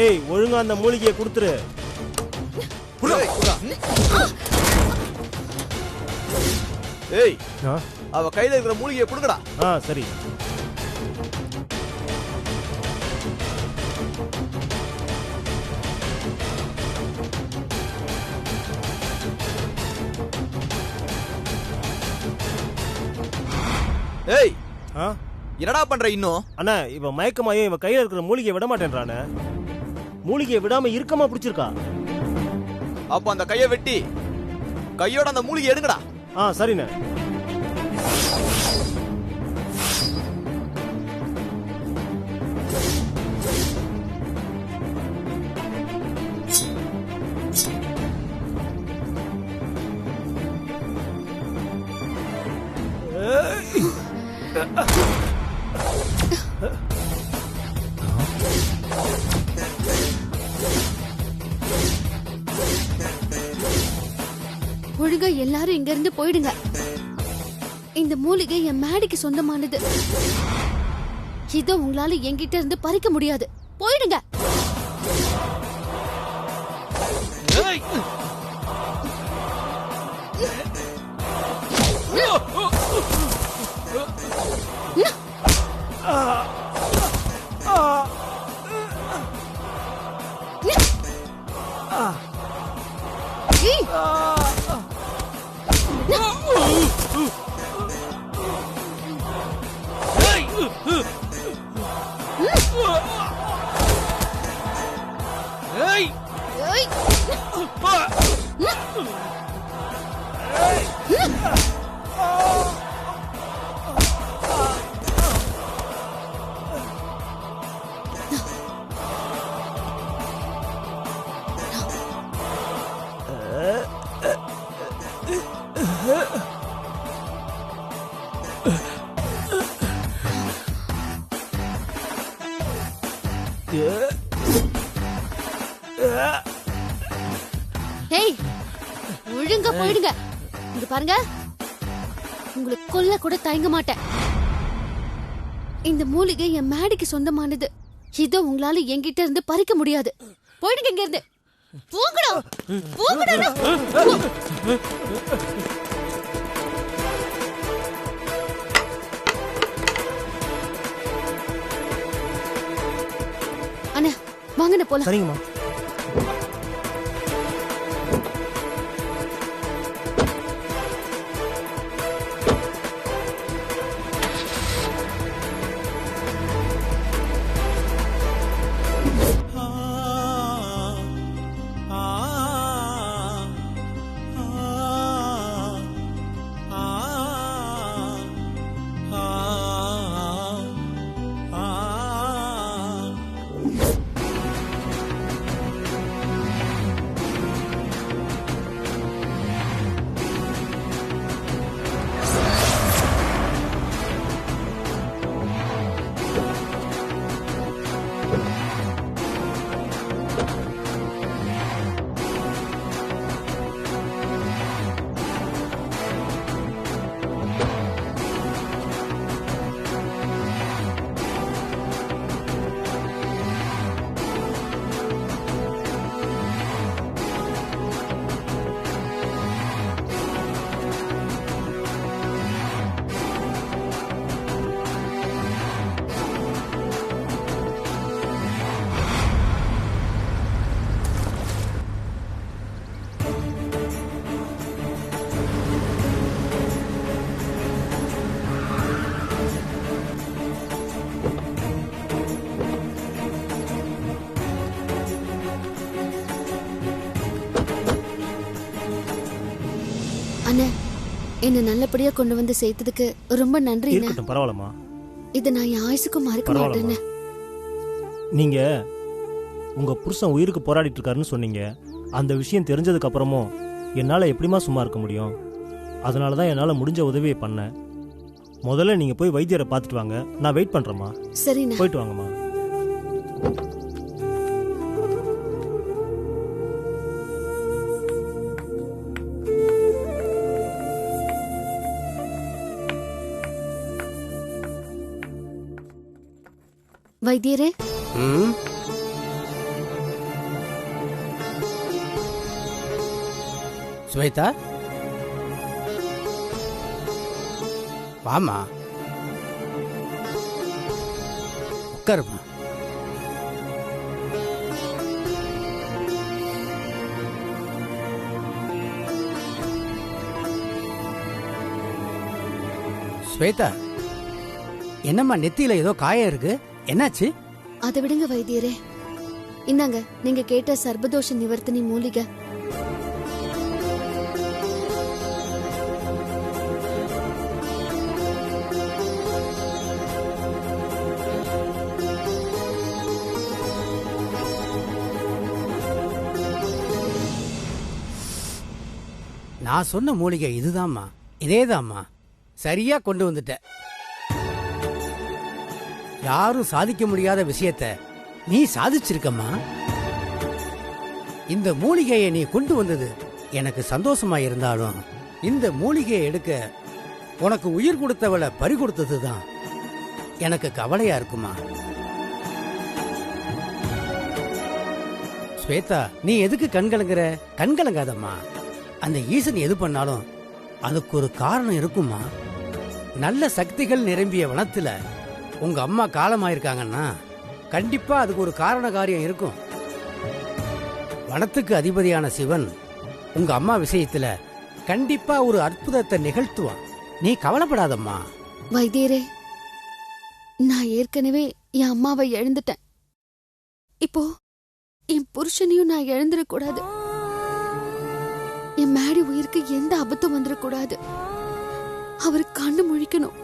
ஏய் ஒழுங்கா அந்த மூலிகையை கொடுத்துரு. ஏய் அவ கையில இருக்கிற மூலிகையை கொடுங்கடா. சரி. ஏய் என்னடா பண்ற இன்னும்? அண்ணா இவ மயக்கமாயே இவ கையில இருக்கிற மூலிகையை விட மாட்டேன்றானே. மூலிகையை விடாம இறுக்கமா பிடிச்சிருக்கா. அப்ப அந்த கையை வெட்டி கையோட அந்த மூலிகை எடுங்கடா. சரிண்ணே. ஒழுங்கா எல்லாரும் இங்க இருந்து போயிடுங்க. இந்த மூலிகை என் மேடைக்கு சொந்தமானது. இத உங்களால என்கிட்ட இருந்து பறிக்க முடியாது. போயிடுங்க. ஏய் ஒழுங்கா போயிடுங்க. இங்க பாருங்க, உங்களுக்கு கொல்ல கூட தயங்க மாட்டேன். இந்த மூலிகை என் மேடைக்கு சொந்தமானது. இத உங்களால என்கிட்ட இருந்து பறிக்க முடியாது. போயிடுங்க இங்க இருந்து. போங்கடா போங்கடா. அண்ணா வாங்கண்ணா போலாம். சரிங்கம்மா. அண்ணே, என்ன நல்லபடியா கொண்டு வந்து சேர்த்ததுக்கு ரொம்ப நன்றி. பரவாயில்லம்மா. இத நான் என் ஆயுசுக்கும் மறக்க மாட்டேன்னு. நீங்க உங்க புருஷன் உயிருக்கு போராடிட்டு இருக்காருன்னு சொன்னீங்க. அந்த விஷயம் தெரிஞ்சதுக்கு அப்புறமும் என்னால எப்படிமா சும்மா இருக்க முடியும்? அதனாலதான் என்னால முடிஞ்ச உதவியை பண்ணேன். முதல்ல நீங்க போய் வைத்தியரை பார்த்துட்டு வாங்க. நான் வெயிட் பண்றேம்மா. சரிண்ணா. போயிட்டு வாங்கம்மா. வைத்தியரே, ஸ்வேதா, வாமா, உட்காருமா. ஸ்வேதா, என்னம்மா நெத்தியில ஏதோ காயம் இருக்கு, என்னாச்சு? அதை விடுங்க வைத்தியரே. இந்தாங்க நீங்க கேட்ட சர்பதோஷ நிவர்த்தினி மூலிகை. நான் சொன்ன மூலிகை இதுதாம்மா, இதேதாம்மா. சரியா கொண்டு வந்துட்ட. யாரும் சாதிக்க முடியாத விஷயத்த நீ சாதிச்சிருக்கம்மா. இந்த மூலிகையை நீ கொண்டு வந்தது எனக்கு சந்தோஷமா இருந்தாலும், இந்த மூலிகையை எடுக்க உனக்கு உயிர் கொடுத்தவளை பறி கொடுத்ததுதான் எனக்கு கவலையா இருக்குமா. ஸ்வேதா, நீ எதுக்கு கண்கலங்குற? கண்கலங்காதம்மா. அந்த ஈசன் எது பண்ணாலும் அதுக்கு ஒரு காரணம் இருக்குமா. நல்ல சக்திகள் நிரம்பிய வனத்துல உங்க அம்மா காலமாயிருக்காங்கன்னா கண்டிப்பா அதுக்கு ஒரு காரண காரியம் இருக்கும். வனத்துக்கு அதிபதியான சிவன் உங்க அம்மா விஷயத்துல கண்டிப்பா ஒரு அற்புதத்தை நிகழ்த்துவான். நீ கவலைப்படாதம்மா. வைத்தியரே, நான் ஏற்கனவே என் அம்மாவை இழந்துட்டேன். இப்போ என் புருஷனையும் நான் இழந்துடக்கூடாது. என் மேடி உயிருக்கு எந்த அபத்தம் வந்துடக்கூடாது. அவரு கண்ணு முழிக்கணும்.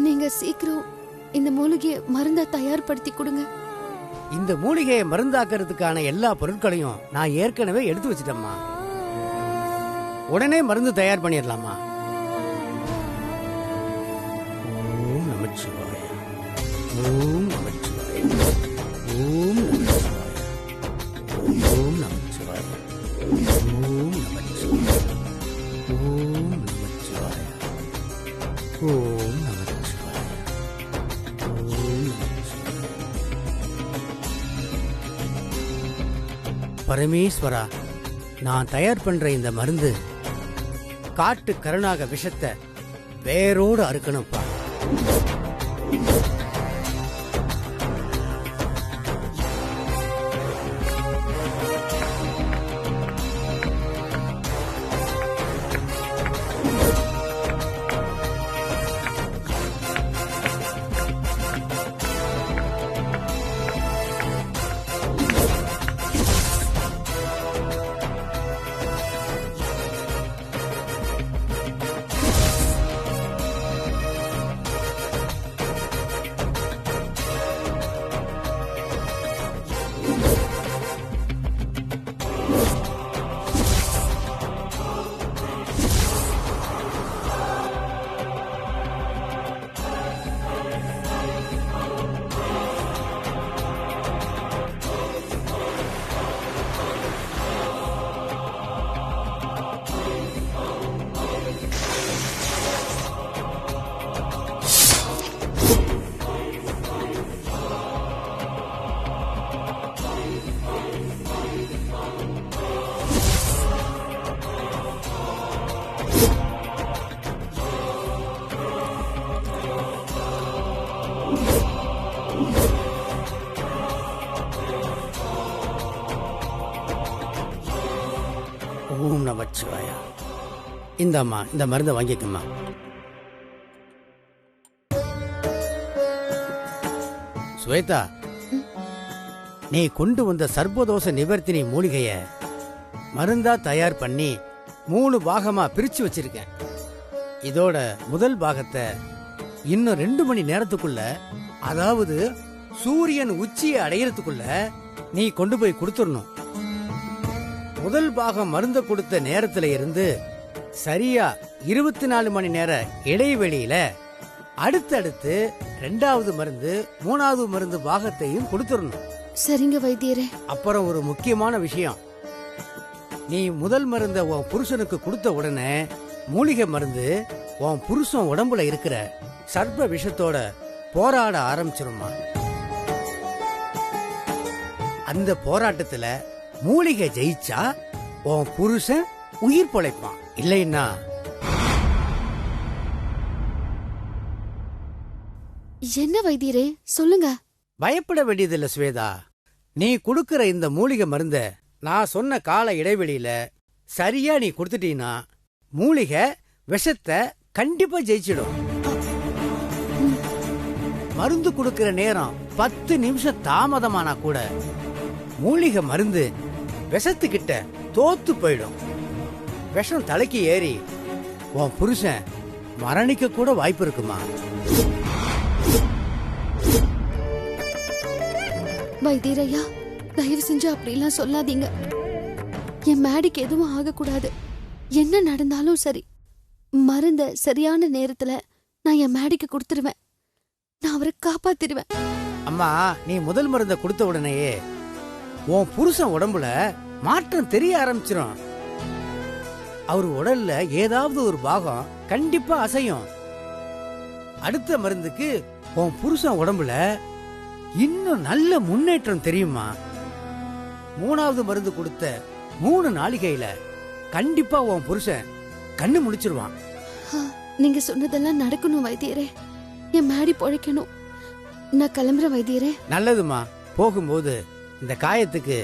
நீங்க சீக்கிரம் இந்த மூலிகையை மருந்தா தயார்படுத்தி கொடுங்க. இந்த மூலிகையை மருந்தாக்குறதுக்கான எல்லா பொருட்களையும் நான் ஏற்கனவே எடுத்து வச்சிட்டேம்மா. உடனே மருந்து தயார் பண்ணிடலாமா? ஓம் நமச்சிவாய, ஓம் நமச்சிவாய, ஓம் நமச்சிவாய, ஓம் நமச்சிவாய, ஓம் நமச்சிவாய, ஓம் நமச்சிவாய, ஓம் நமச்சிவாய, ஓம் நமச்சிவாய. பரமேஸ்வரா, நான் தயார் பண்ற இந்த மருந்து காட்டு கருணாக விஷத்தை வேரோடு அறுக்கணும்ப்பா. ஓம் நமச்சிவாயா. இந்தம்மா, இந்த மருந்தை வாங்கிக்கம்மா. ஸ்வேதா, நீ கொண்டு வந்த சர்பதோஷ நிவர்த்தினி மூலிகைய மருந்தா தயார் பண்ணி 3 பாகமா பிரிச்சு வச்சிருக்கேன். இதோட முதல் பாகத்தை இன்னும் 2 மணி நேரத்துக்குள்ள, அதாவது சூரியன் உச்சியை அடையறதுக்குள்ள நீ கொண்டு போய் கொடுத்துடணும். முதல் பாகம் மருந்து கொடுத்த நேரத்துல இருந்து சரியா 24 மணி நேர இடைவெளியில அடுத்தடுத்து 2வது மருந்து 3வது மருந்து பாகத்தையும் கொடுத்துடணும். சரிங்க வைத்தியரே. அப்புறம் ஒரு முக்கியமான விஷயம், நீ முதல் மருந்த உன் புருஷனுக்கு கொடுத்த உடனே மூலிகை மருந்து உன் புருஷன் உடம்புல இருக்கிற சர்ப்ப விஷத்தோட போராட ஆரம்பிச்சிருமா. அந்த போராட்டத்துல மூலிகை ஜெயிச்சா உன் புருஷன் உயிர் பொழைப்பான். இல்லைன்னா என்ன வைத்தியரே சொல்லுங்க. பயப்பட வேண்டியதில்ல ஸ்வேதா. நீ கொடுக்கிற இந்த மூலிகை மருந்த நான் சொன்ன கால இடைவெளியில சரியா நீ கொடுத்துட்டீன்னா மூலிகை விஷத்தை கண்டிப்பா ஜெயிச்சிடும். மருந்து கொடுக்கிற நேரம் 10 நிமிஷம் தாமதமானா கூட மூலிகை மருந்து விஷத்துக்கிட்ட தோத்து போயிடும். விஷம் தலைக்கு ஏறி உன் புருஷன் மரணிக்க கூட வாய்ப்பு இருக்குமா? வைத்தியரையா, தயவு செஞ்சு அப்படிலாம் சொல்லாதீங்க. என் மேடிக்கு எதுவும் ஆகக்கூடாது. என்ன நடந்தாலும் சரி, மருந்த சரியான நேரத்துல நான் என் மேடிக்கு கொடுத்துருவேன். நான் அவரை காப்பாத்திடுவேன். அம்மா, நீ முதல் மருந்த கொடுத்த உடனேயே உன் புருஷன் உடம்புல மாற்றம் தெரிய ஆரம்பிச்சிடும். அவர் உடல்ல ஏதாவது ஒரு பாகம் கண்டிப்பா அசையும். அடுத்த மருந்துக்கு உன் புருஷன் உடம்புல இன்னும் நல்ல முன்னேற்றம் தெரியுமா? 3வது மருந்து கொடுத்த 3 நாளிகையில கண்டிப்பா உன் புருஷன் கண்ணு முழிச்சிருவான். நீங்க சொன்னதெல்லாம் நடக்கணும் வைத்தியரே. என் மேடி பொழைக்கணும். நான் கிளம்புறேன் வைத்தியரே. நல்லதுமா. போகும்போது இந்த காயத்துக்கு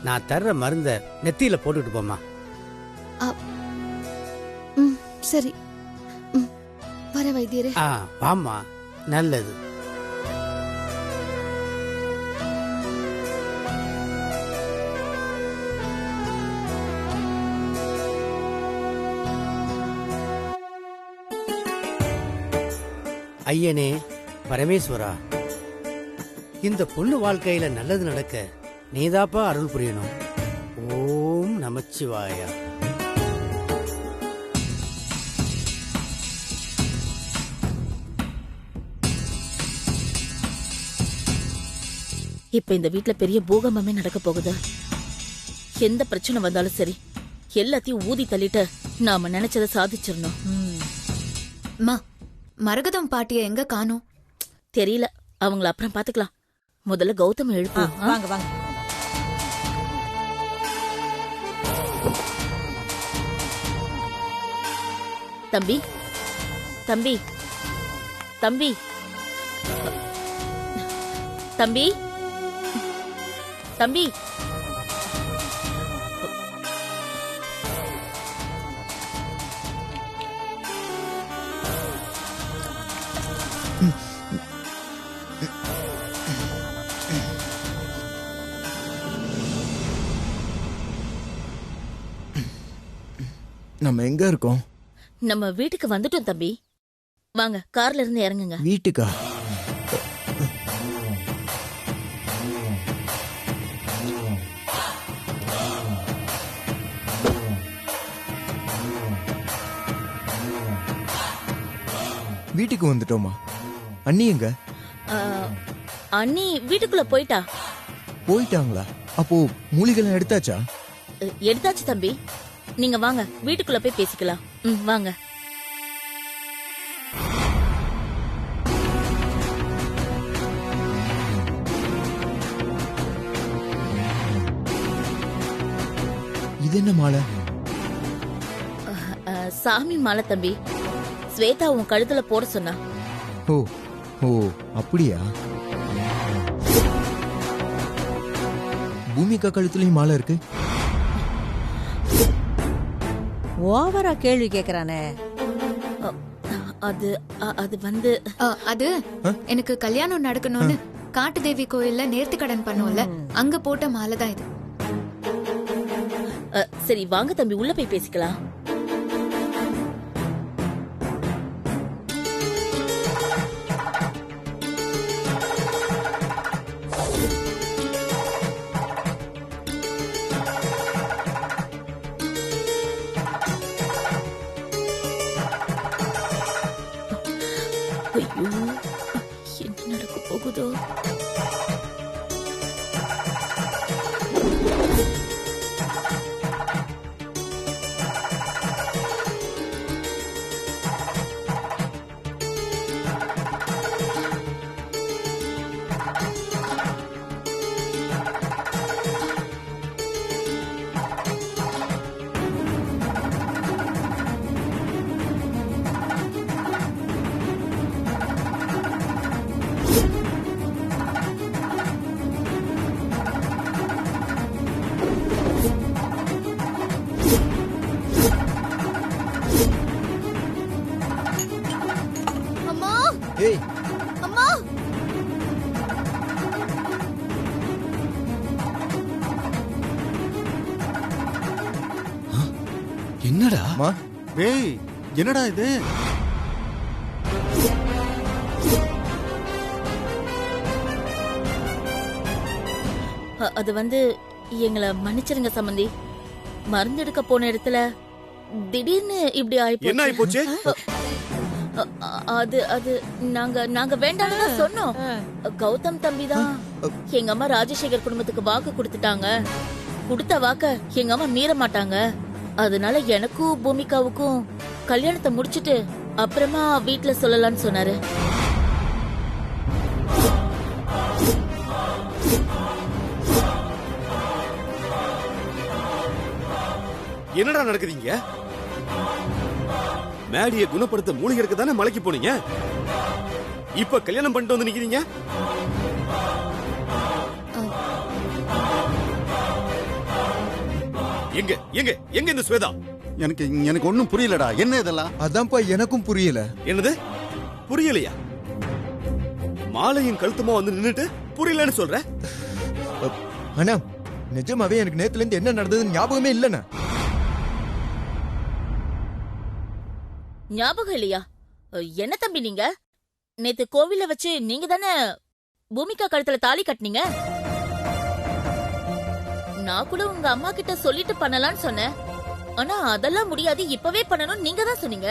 நான் தர்ற மருந்த நெத்தியில போட்டுட்டு போமா. சரி, வர வைத்தியரே. வாமா. நல்லது. ஐயனே பரமேஸ்வரா, இந்த பொண்ணு வாழ்க்கையில நல்லது நடக்க நீதாப்பா அருள் புரியணும். ஓம் நமச்சிவாயா. இப்ப இந்த வீட்ல பெரிய பூகம்பமே நடக்க போகுது. எந்த பிரச்சனை வந்தாலும் சரி, எல்லாத்தையும் ஊதி தள்ளிட்டு நாம நினைச்சதை சாதிச்சிடணும். மரகதம் பாட்டிய எங்க காணோம்? தெரியல, அவங்கள அப்புறம் பாத்துக்கலாம். முதல்ல கௌதம் எழுப்பு. வாங்க வாங்க. தம்பி, தம்பி, தம்பி, தம்பி, தம்பி. நம்ம எங்க இருக்கோம்? நம்ம வீட்டுக்கு வந்துட்டோம் தம்பி. வாங்க, கார்ல இருந்து இறங்குங்க. வீட்டுக்கா? வீட்டுக்கு வந்துட்டோமா? அண்ணி எங்க? அண்ணி வீட்டுக்குள்ள போயிட்டா. போயிட்டாங்களா? அப்போ மூலிகைலாம் எடுத்தாச்சா? எடுத்தாச்சு தம்பி. நீங்க வாங்க, வீட்டுக்குள்ள போய் பேசிக்கலாம். வாங்க. இது என்ன மாலை? சாமி மாலை தம்பி. ஸ்வேதா உன் கழுத்துல போட சொன்னா. ஓ ஓ, அப்படியா? பூமிகா கழுத்துலயும் மாலை இருக்கு. ஓவரா கேள்வி கேக்குறானே. அது அது வந்து அது எனக்கு கல்யாணம் நடக்கணும்னு காட்டுதேவி கோயில்ல நேர்த்தி கடன் பண்ணுவோம்ல, அங்க போட்ட மாலை தான் இது. சரி வாங்க தம்பி, உள்ள போய் பேசிக்கலாம். ஐயோ, என்ன நடக்க போகுதோ? என்னடா அம்மா டேய் என்னடா இது? அது வந்து எங்களை மன்னிச்சிருங்க சம்பந்தி. மருந்து எடுக்க போன இடத்துல திடீர்னு இப்படி என்ன ஆயிப்போச்சு. ஆயிப்போச்சு? அது அது நாங்க வேண்டாம்னு தான் சொன்னோம். கௌதம் தம்பி தான் எங்க அம்மா ராஜசேகர் குடும்பத்துக்கு வாக்கு கொடுத்துட்டாங்க. கொடுத்த வாக்க எங்க அம்மா மீற மாட்டாங்க. அதனால எனக்கும் பூமிகாவுக்கும் கல்யாணத்தை முடிச்சிட்டு அப்புறமா வீட்டுல சொல்லலாம்னு சொன்னாரு. என்னடா நடக்குதுங்க? மேடியை குணப்படுத்த மூலிகை எடுக்க தானே மலைக்கு போனீங்க. இப்ப கல்யாணம் பண்ணிட்டு வந்து நிக்கிறீங்க. எங்க எங்க எங்க இந்த ஸ்வேதா? எனக்கு ஒண்ணும் புரியலடா. என்ன இதெல்லாம்? அதான்ப்பா எனக்கும் புரியல. என்னது புரியலையா? மாலையும் கழுத்துமா வந்து நின்னுட்டு புரியலன்னு சொல்ற? அண்ணா நிஜமாவே எனக்கு நேத்துல இருந்து என்ன நடந்ததுன்னு ஞாபகமே இல்லண்ணா. ஞாபகம் இல்லையா? என்ன தம்பி நீங்க? நேத்து கோவில வச்சு நீங்க தானே பூமிகா கழுத்துல தாலி கட்டினீங்க. நான் கூட உங்க அம்மா கிட்ட சொல்லிட்டு பண்ணலாம்னு சொன்னேன். ஆனா அதெல்லாம் முடியாது, இப்பவே பண்ணணும் நீங்க தான் சொன்னீங்க.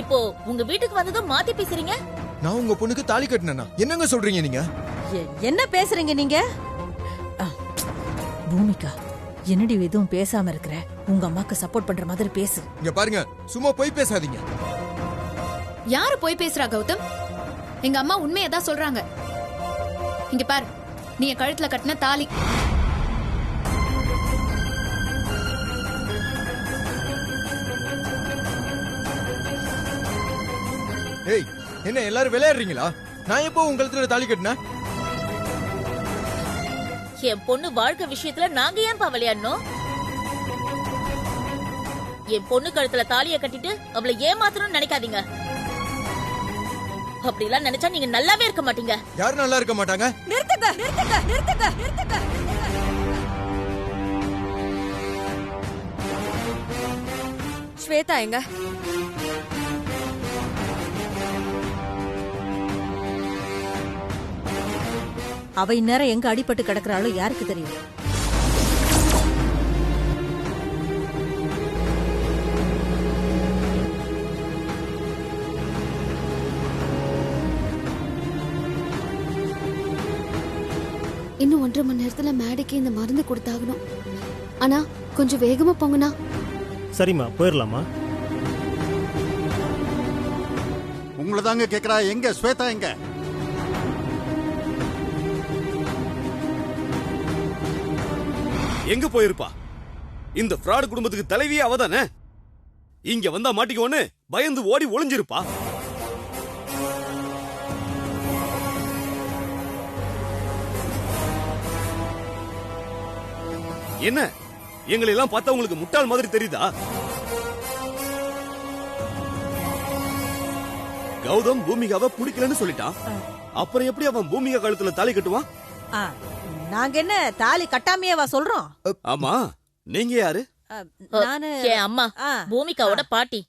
இப்போ உங்க வீட்டுக்கு வந்ததும் மாத்தி பேசுறீங்க. நான் உங்க பொண்ணுக்கு தாலி கட்டினேனா? என்னங்க சொல்றீங்க நீங்க? என்ன பேசுறீங்க நீங்க? பூமிகா என்னடி எதுவும் பேசாம இருக்கிற? உங்க அம்மாக்கு சப்போர்ட் பண்ற மாதிரி பேசு. இங்க பாருங்க, சும்மா போய் பேசாதீங்க. யாரு போய் பேசுறா கௌதம்? எங்க அம்மா உண்மையை தான் சொல்றாங்க. இங்க பாரு, நீ என் கழுத்துல கட்டின தாலி. ஏய், என்ன எல்லாரும் விளையாடுறீங்களா? நான் எப்போ உங்க கழுத்துல தாலி கட்டினேன்? என் பொண்ணு வாழ்க்கை விஷயத்துல நாங்க ஏன்பா விளையாடணும்? என் பொண்ணு கழுத்துல தாலியை கட்டிட்டு அவளை ஏமாத்தணும்னு நினைக்காதீங்க. அப்படி எல்லாம் நினைச்சா நீங்க நல்லாவே இருக்க மாட்டீங்க. யாரும் நல்லா இருக்க மாட்டாங்க. நிறுத்துங்க நிறுத்துங்க நிறுத்துங்க நிறுத்துங்க. ஸ்வேதா எங்க? அவ இந்நேரம் எங்க அடிபட்டு கிடக்குறாளோ யாருக்கு தெரியும்? இன்னும் 1.5 மணி நேரத்துல மேடைக்கு இந்த மருந்து கொடுத்தாகணும். ஆனா கொஞ்சம் வேகமா போங்கண்ணா. சரிம்மா, போயிடலாமா? உங்களை தாங்க கேக்குறா. எங்க ஸ்வேதா எங்க? எங்க போயிருப்பா? இந்த ஃப்ராட் குடும்பத்துக்கு தலைவியே அவதானே. இங்க வந்தா மாட்டிக்கோன்னு பயந்து ஓடி ஒளிஞ்சிருப்பா. என்ன எங்களை எல்லாம் பார்த்தா உங்களுக்கு முட்டாள் மாதிரி தெரியுதா? கௌதம் பூமிகாவை பிடிக்கலன்னு சொல்லிட்டான். அப்புறம் எப்படி அவன் பூமிகா கழுத்துல தாலி கட்டுவான்? நாங்க என்ன தாலி கட்டாமையேவா சொல்றோம்? ஆமா, நீங்க யாரு? நானு என் அம்மா, பூமிகாவோட பாட்டி.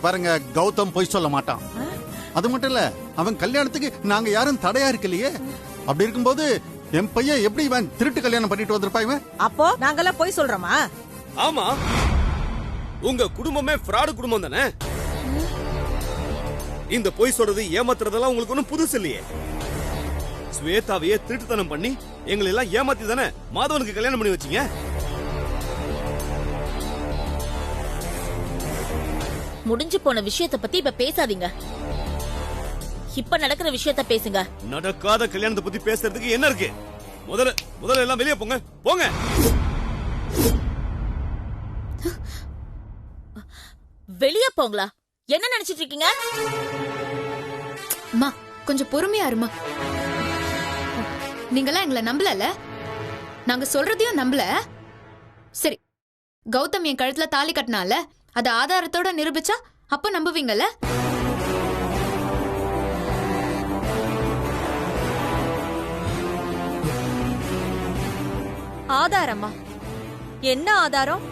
பாருங்க, கௌதம் பொய் சொல்ல மாட்டான். அது மட்டும் இல்ல, அவன் கல்யாணத்துக்கு நாங்க யாரும் தடையா இருக்கலையே. அப்படி இருக்கும்போது என் பையன் எப்படி இவன் திருட்டு கல்யாணம் பண்ணிட்டு வந்திருப்பா இவன்? அப்போ நாங்கெல்லாம் பொய் சொல்றோமா? ஆமா, உங்க குடும்பமே ஃப்ராட் குடும்பம் தானே. இந்த பொய் சொல்றது ஏமாத்துறதெல்லாம் உங்களுக்கு ஒண்ணும் புதுசு இல்லையே. ஸ்வேதாவையே திருட்டுத்தனம் பண்ணி எங்களை எல்லாம் ஏமாத்தி தானே மாதவனுக்கு கல்யாணம் பண்ணி வச்சீங்க. முடிஞ்சு போன விஷயத்தை பத்தி இப்ப பேசாதீங்க. இப்ப நடக்கிற விஷயத்த பேசுங்க. நடக்காத கல்யாணத்தை பத்தி பேசுறதுக்கு என்ன இருக்கு? முதல்ல எல்லாம் வெளியே போங்க, போங்க. வெளியே போங்களா? என்ன நினைச்சிட்டு இருக்கீங்க? அம்மா, கொஞ்சம் பொறுமையா இருமா. நீங்களாம் எங்களை நம்பல. நாங்க சொல்றதையும் நம்பல. சரி, கௌதம் என் கழுத்துல தாலி கட்டினால அத ஆதாரத்தோட நிரூபிச்சா அப்ப நம்புவீங்கல்ல? ஆதாரமா? என்ன ஆதாரம்?